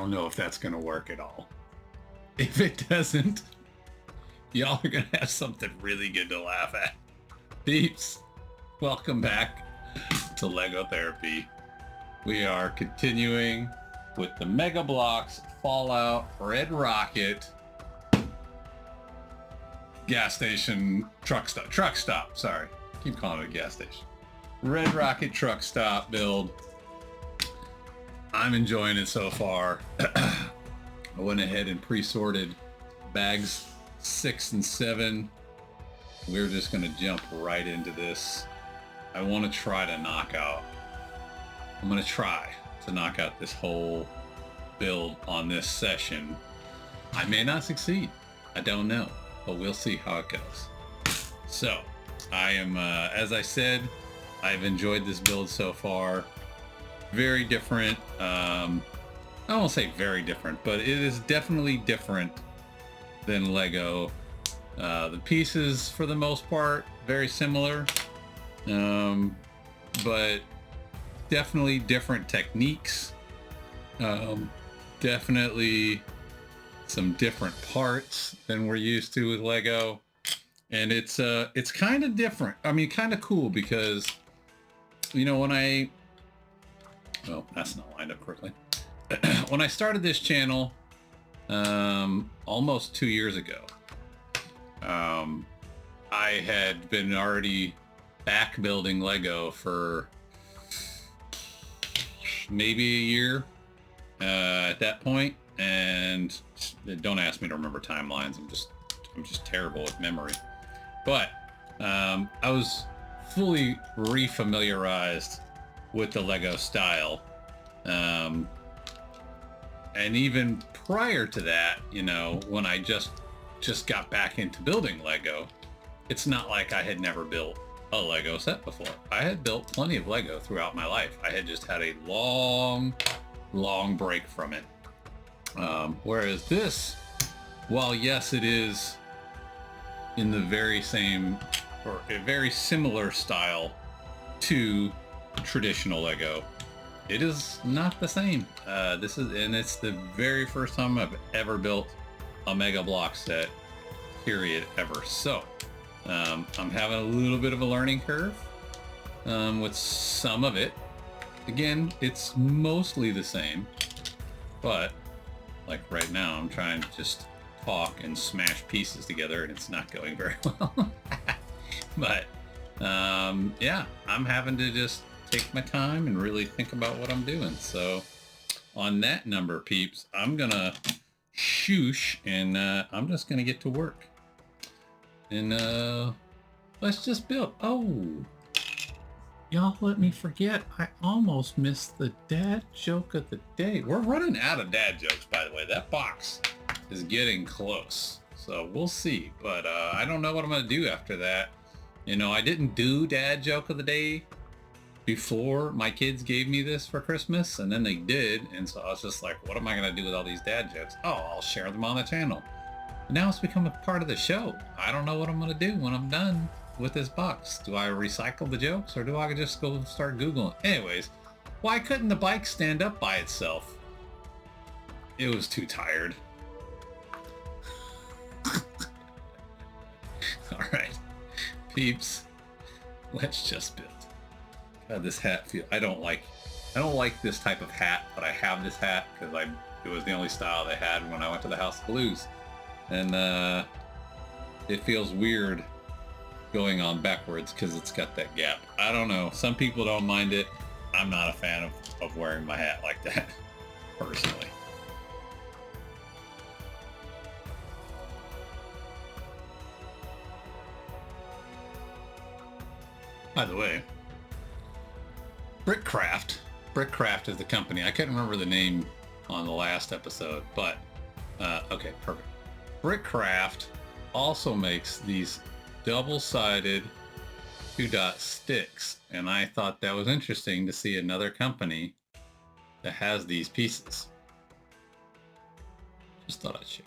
don't know if that's going to work at all. If it doesn't, y'all are going to have something really good to laugh at. Peeps, welcome back to Lego Therapy. We are continuing with the Mega Bloks Fallout Red Rocket gas station truck stop, sorry. Keep calling it a gas station. Red Rocket truck stop build. I'm enjoying it so far. I went ahead and pre-sorted bags 6 and 7. We're just gonna jump right into this. I want to try to knock out. I'm gonna try to knock out this whole build on this session. I may not succeed. I don't know, but we'll see how it goes. So I am, as I said, I've enjoyed this build so far. Very different. I won't say very different, but it is definitely different than Lego. The pieces, for the most part, very similar, but definitely different techniques. Definitely some different parts than we're used to with Lego, and it's kind of different. I mean, kind of cool because, you know, well, that's not lined up correctly. When I started this channel, almost 2 years ago, I had been already back building Lego for maybe a year at that point, and don't ask me to remember timelines. I'm just terrible with memory. But I was fully refamiliarized with the Lego style, and even prior to that, you know, when I just got back into building Lego, it's not like I had never built a Lego set before. I had built plenty of Lego throughout my life. I had just had a long break from it. Whereas this, while yes, it is in the very same or a very similar style to traditional Lego, it is not the same. It's the very first time I've ever built a Mega Bloks set, period, ever. So I'm having a little bit of a learning curve with some of it. Again, it's mostly the same, but like right now I'm trying to just talk and smash pieces together and it's not going very well. But yeah, I'm having to just take my time and really think about what I'm doing. So on that number, peeps, I'm gonna shoosh and I'm just gonna get to work. And let's just build. Oh, y'all let me forget. I almost missed the dad joke of the day. We're running out of dad jokes, by the way. That box is getting close. So we'll see. But I don't know what I'm gonna do after that. You know, I didn't do dad joke of the day before my kids gave me this for Christmas, and then they did, and so I was just like, what am I gonna do with all these dad jokes? Oh, I'll share them on the channel. But now it's become a part of the show. I don't know what I'm gonna do when I'm done with this box. Do I recycle the jokes, or do I just go start Googling? Anyways, why couldn't the bike stand up by itself? It was too tired. All right, peeps, let's just build. God, this hat I don't like this type of hat, but I have this hat because it was the only style they had when I went to the House of Blues, and it feels weird going on backwards because it's got that gap. I don't know. Some people don't mind it. I'm not a fan of wearing my hat like that, personally. By the way, Brickcraft is the company. I can't remember the name on the last episode, but okay, perfect. Brickcraft also makes these double-sided 2-dot sticks, and I thought that was interesting to see another company that has these pieces. Just thought I'd share.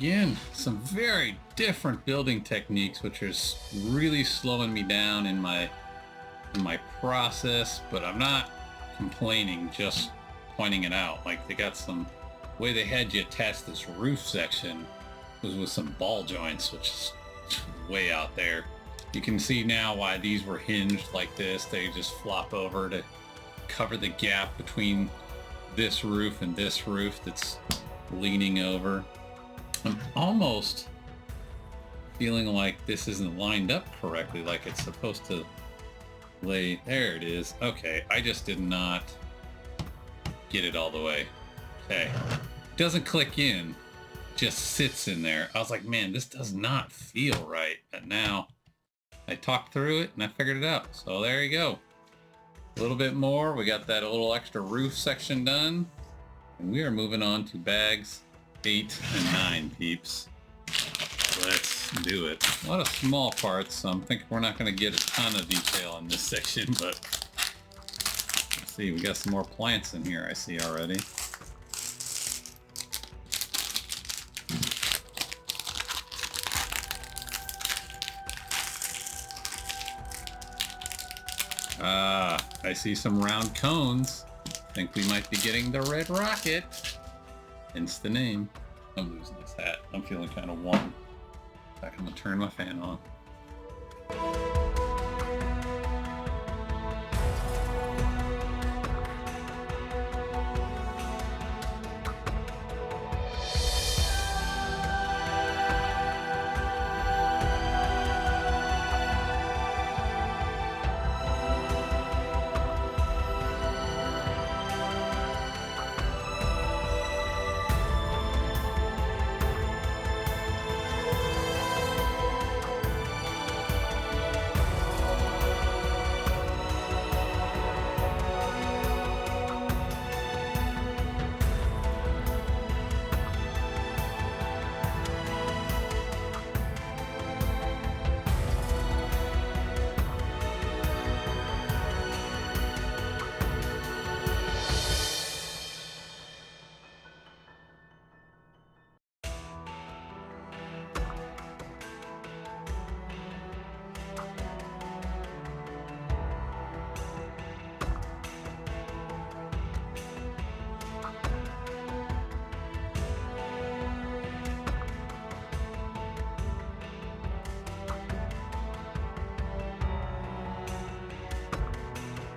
again, some very different building techniques, which is really slowing me down in my process, but I'm not complaining, just pointing it out. Like, they got some way they had you attach this roof section was with some ball joints, which is way out there. You can see now why these were hinged like this. They just flop over to cover the gap between this roof and this roof that's leaning over. I'm almost feeling like this isn't lined up correctly, like it's supposed to lay. There it is. Okay, I just did not get it all the way. Okay, doesn't click in, just sits in there. I was like, man, this does not feel right. But now I talked through it and I figured it out. So there you go. A little bit more. We got that little extra roof section done. And we are moving on to bags 8 and 9, peeps. Let's do it. A lot of small parts, so I'm thinking we're not going to get a ton of detail in this section, but let's see. We got some more plants in here, I see already. I see some round cones. Think we might be getting the red rocket. Hence the name. I'm losing this hat. I'm feeling kind of warm. In fact, I'm gonna turn my fan on.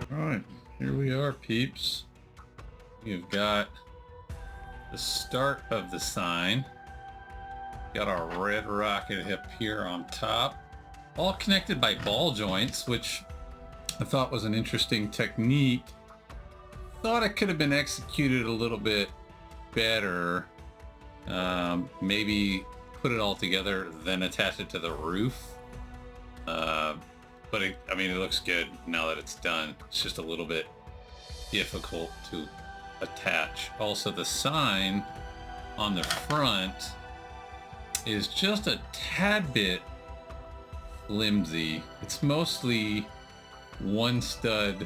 Alright, here we are, peeps. We've got the start of the sign. Got our red rocket up here on top. All connected by ball joints, which I thought was an interesting technique. Thought it could have been executed a little bit better. Maybe put it all together, then attach it to the roof. But I mean, it looks good now that it's done. It's just a little bit difficult to attach. Also, the sign on the front is just a tad bit flimsy. It's mostly one stud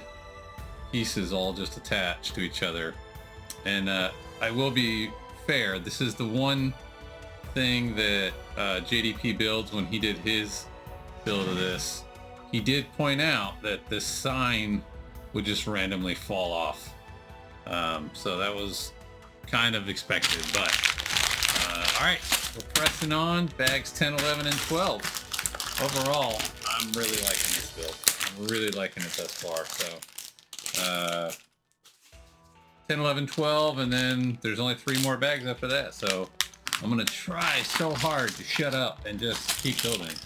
pieces all just attached to each other. And I will be fair, this is the one thing that JDP builds when he did his build of this. He did point out that this sign would just randomly fall off. So that was kind of expected, but all right, we're pressing on bags 10, 11, and 12. Overall, I'm really liking this build. I'm really liking it thus far. So 10, 11, 12, and then there's only 3 more bags after that. So I'm gonna try so hard to shut up and just keep building.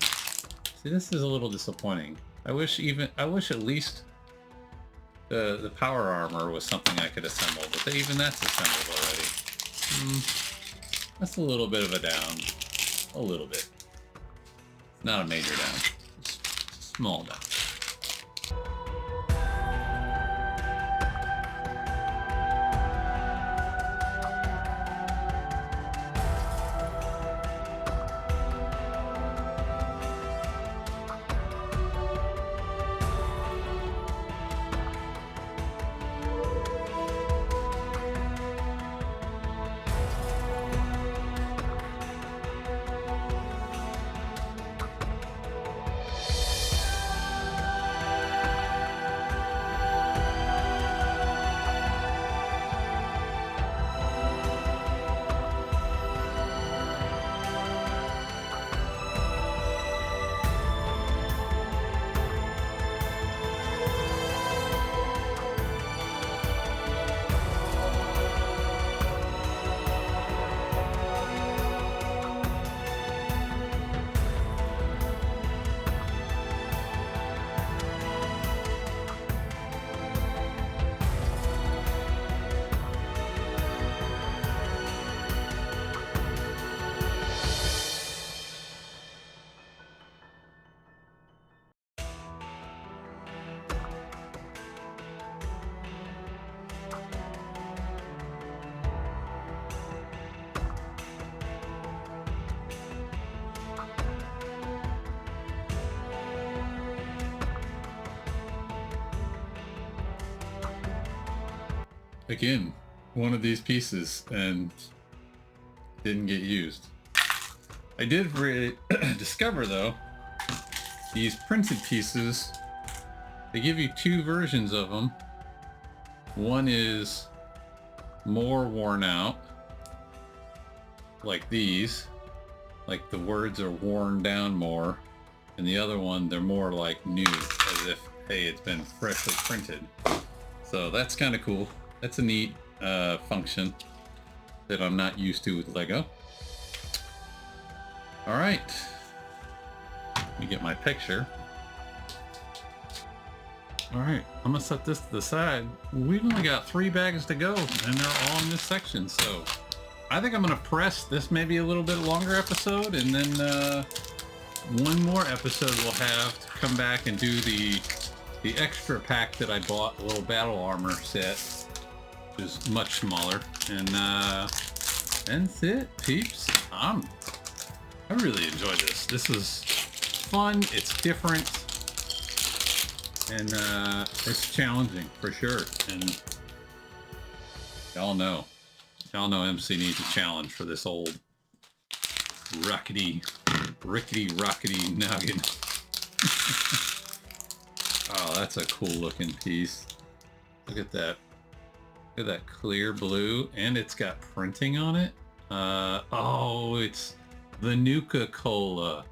See, this is a little disappointing. I wish at least the Power Armour was something I could assemble, but even that's assembled already. That's a little bit of a down. A little bit. Not a major down. It's a small down. again, one of these pieces and didn't get used. I did really discover though, these printed pieces, they give you two versions of them. One is more worn out, like these, like the words are worn down more, and the other one, they're more like new, as if, hey, it's been freshly printed. So that's kind of cool. That's a neat function that I'm not used to with Lego. All right, let me get my picture. All right, I'm gonna set this to the side. We've only got 3 bags to go, and they're all in this section. So I think I'm gonna press this maybe a little bit longer episode, and then one more episode we'll have to come back and do the extra pack that I bought, a little battle armor set, which is much smaller. And that's it, peeps. I really enjoy this. This is fun. It's different. And it's challenging for sure. And y'all know MC needs a challenge for this old rickety noggin. Oh, that's a cool looking piece. Look at that. Look at that clear blue, and it's got printing on it. Oh, it's the Nuka-Cola.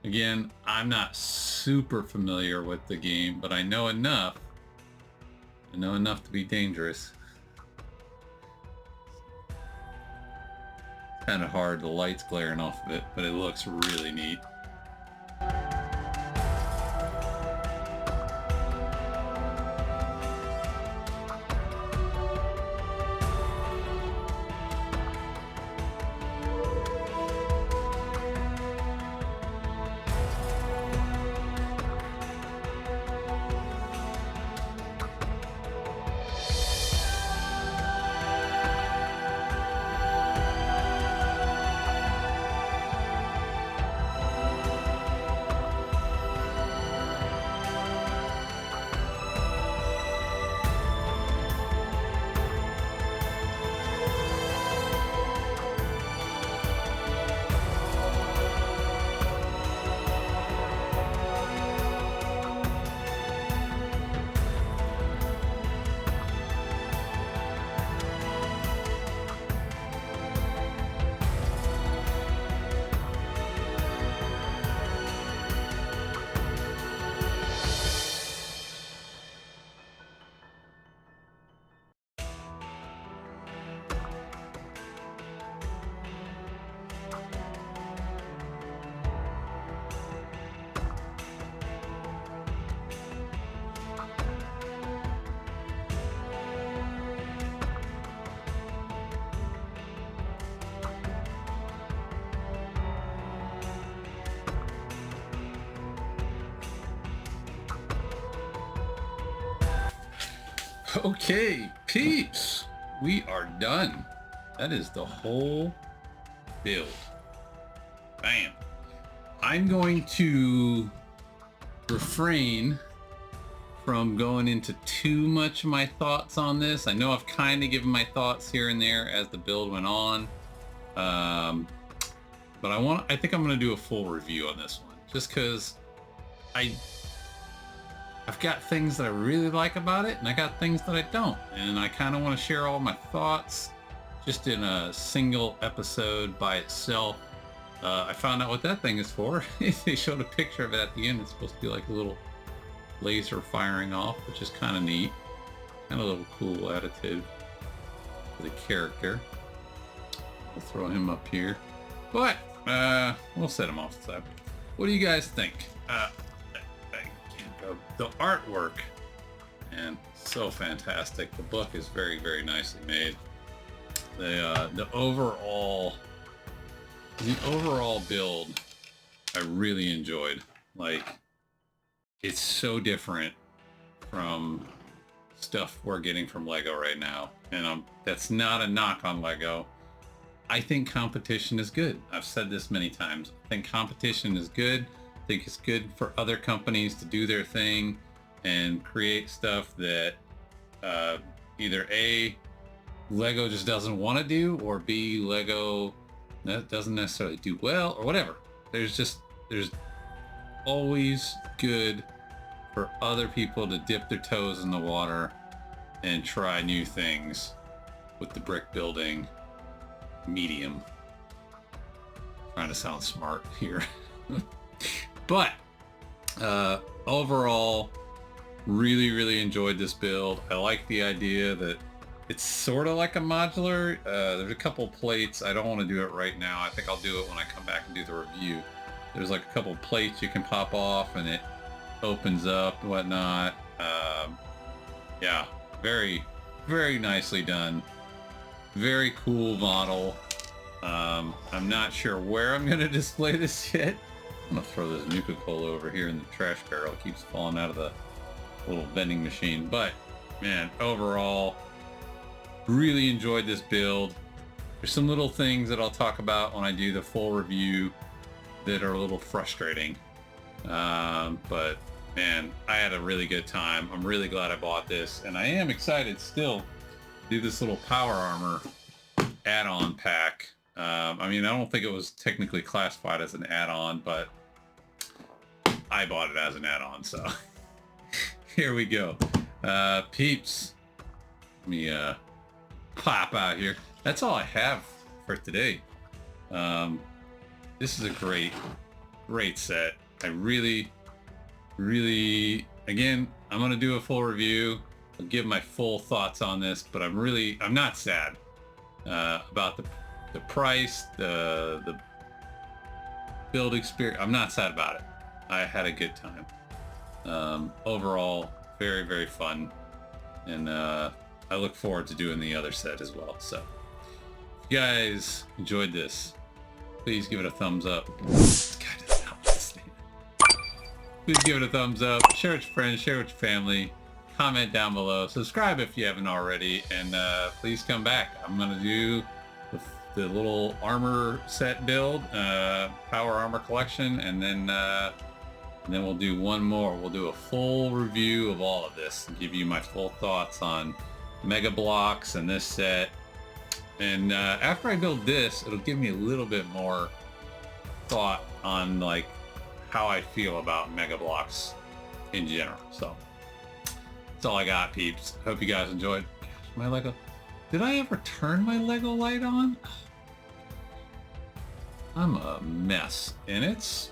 Again, I'm not super familiar with the game, but I know enough. I know enough to be dangerous. Kind of hard, the light's glaring off of it, but it looks really neat. Okay, peeps, we are done. That is the whole build. Bam. I'm going to refrain from going into too much of my thoughts on this. I know I've kind of given my thoughts here and there as the build went on. But I think I'm going to do a full review on this one, just because I've got things that I really like about it, and I got things that I don't. And I kind of want to share all my thoughts just in a single episode by itself. I found out what that thing is for. They showed a picture of it at the end. It's supposed to be like a little laser firing off, which is kind of neat. Kind of a little cool attitude for the character. We'll throw him up here. But we'll set him off the side. What do you guys think? The artwork, and so fantastic. The book is very, very nicely made. The overall build I really enjoyed. Like, it's so different from stuff we're getting from Lego right now, and that's not a knock on Lego. I think competition is good. I've said this many times. I think competition is good. I think it's good for other companies to do their thing and create stuff that either A, Lego just doesn't want to do, or B, Lego that doesn't necessarily do well, or whatever. There's always good for other people to dip their toes in the water and try new things with the brick building medium. Trying to sound smart here. But overall, really enjoyed this build. I like the idea that it's sort of like a modular. There's a couple plates. I don't want to do it right now. I think I'll do it when I come back and do the review. There's like a couple plates you can pop off and it opens up and whatnot. Yeah, very nicely done. Very cool model. I'm not sure where I'm gonna display this yet. I'm gonna throw this Nuka-Cola over here in the trash barrel. It keeps falling out of the little vending machine. But man, overall, really enjoyed this build. There's some little things that I'll talk about when I do the full review that are a little frustrating. But man, I had a really good time. I'm really glad I bought this, and I am excited still to do this little Power Armour add-on pack. I mean, I don't think it was technically classified as an add-on, but I bought it as an add-on, so here we go. Peeps, let me pop out here. That's all I have for today. This is a great set. I really, again, I'm gonna do a full review. I'll give my full thoughts on this, but I'm not sad about the price, the build experience. I'm not sad about it. I had a good time. Overall, very fun, and I look forward to doing the other set as well. So, if you guys enjoyed this, please give it a thumbs up. This guy does not want to stand. Please give it a thumbs up. Share it with your friends. Share it with your family. Comment down below. Subscribe if you haven't already, and please come back. I'm gonna do the little armor set build, Power Armor collection, and then we'll do one more. We'll do a full review of all of this and give you my full thoughts on Mega Bloks and this set. And after I build this, it'll give me a little bit more thought on like how I feel about Mega Bloks in general. So that's all I got, peeps. Hope you guys enjoyed. Gosh, my Lego. Did I ever turn my Lego light on? I'm a mess, and it's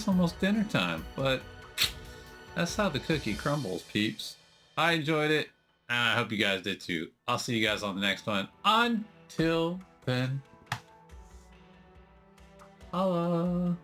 almost dinner time, but that's how the cookie crumbles, peeps. I enjoyed it, and I hope you guys did too. I'll see you guys on the next one. Until then, holla.